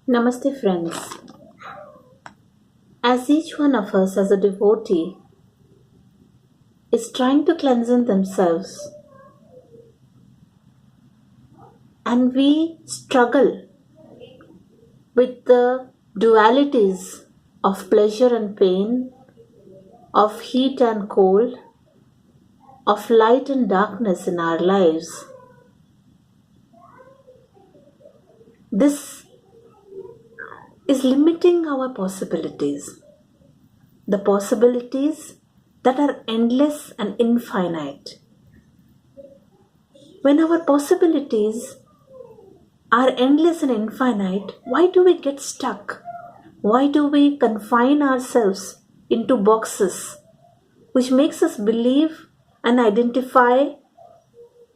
Namaste, friends. As each one of us, as a devotee, is trying to cleanse themselves, and we struggle with the dualities of pleasure and pain, of heat and cold, of light and darkness in our lives, this is limiting our possibilities. The possibilities that are endless and infinite. When our possibilities are endless and infinite, why do we get stuck? Why do we confine ourselves into boxes which makes us believe and identify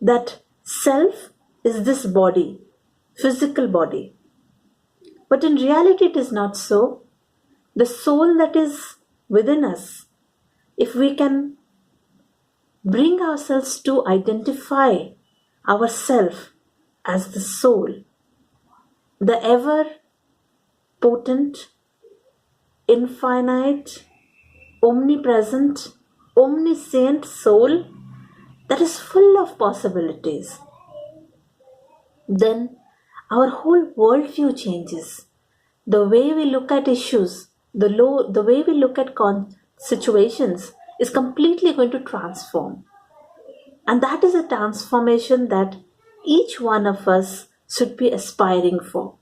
that self is this body, physical body? But in reality, it is not so. The soul that is within us, if we can bring ourselves to identify ourself as the soul, the ever potent, infinite, omnipresent, omniscient soul that is full of possibilities, then our whole worldview changes. The way we look at issues, the way we look at situations is completely going to transform. And that is a transformation that each one of us should be aspiring for.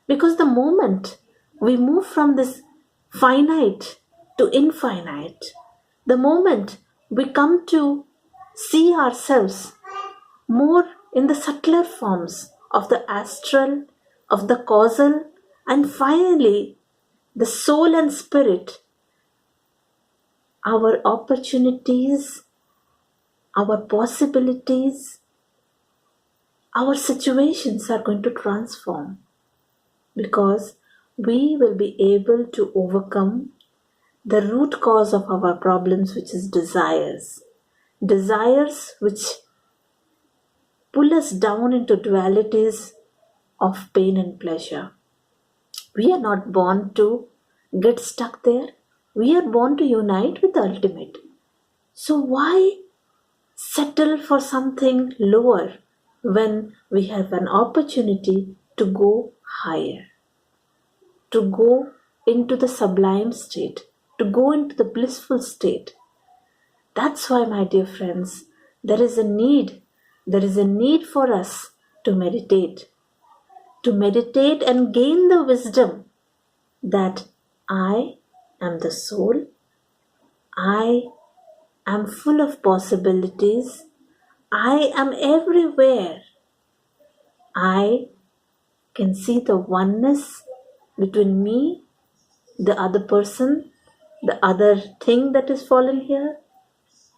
Because the moment we move from this finite to infinite, the moment we come to see ourselves more in the subtler forms of the astral, of the causal, and finally the soul and spirit, our opportunities, our possibilities, our situations are going to transform because we will be able to overcome the root cause of our problems, which is desires. Desires which pull us down into dualities of pain and pleasure. We are not born to get stuck there. We are born to unite with the ultimate. So why settle for something lower when we have an opportunity to go higher, to go into the sublime state, to go into the blissful state? That's why, my dear friends, there is a need for us to meditate and gain the wisdom that I am the soul, I am full of possibilities, I am everywhere. I can see the oneness between me, the other person, the other thing that is fallen here.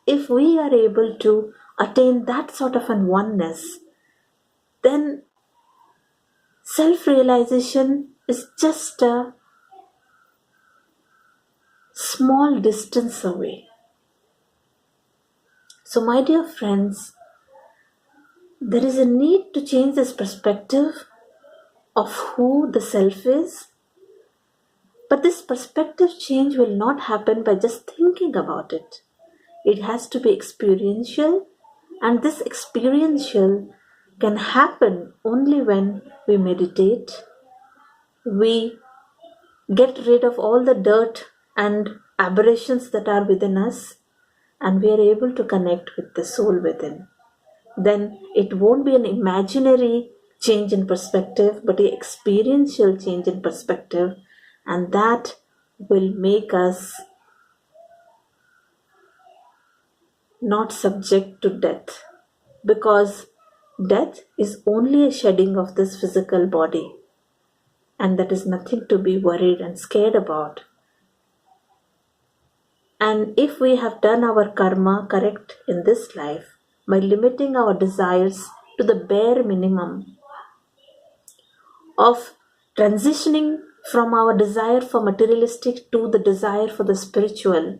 If we are able to attain that sort of an oneness, then self-realization is just a small distance away. So, my dear friends, there is a need to change this perspective of who the self is. But this perspective change will not happen by just thinking about it. It has to be experiential, and this experiential can happen only when we meditate, we get rid of all the dirt and aberrations that are within us, and we are able to connect with the soul within. Then it won't be an imaginary change in perspective, but an experiential change in perspective, and that will make us not subject to death, because death is only a shedding of this physical body, and that is nothing to be worried and scared about. And if we have done our karma correct in this life by limiting our desires to the bare minimum of transitioning from our desire for materialistic to the desire for the spiritual,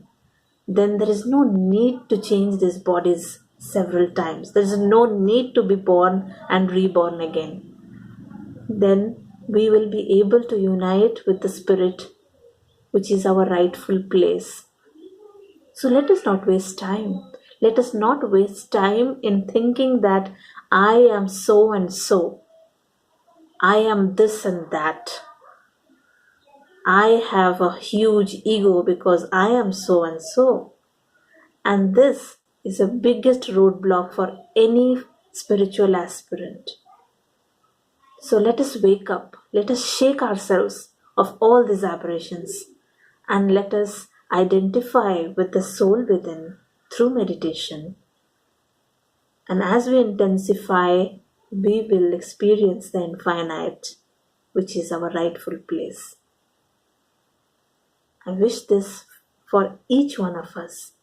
then there is no need to change these bodies several times. There is no need to be born and reborn again. Then we will be able to unite with the Spirit, which is our rightful place. So let us not waste time. Let us not waste time in thinking that I am so and so. I am this and that. I have a huge ego because I am so and so. And this is the biggest roadblock for any spiritual aspirant. So let us wake up. Let us shake ourselves of all these aberrations and let us identify with the soul within through meditation. And as we intensify, we will experience the infinite, which is our rightful place. I wish this for each one of us.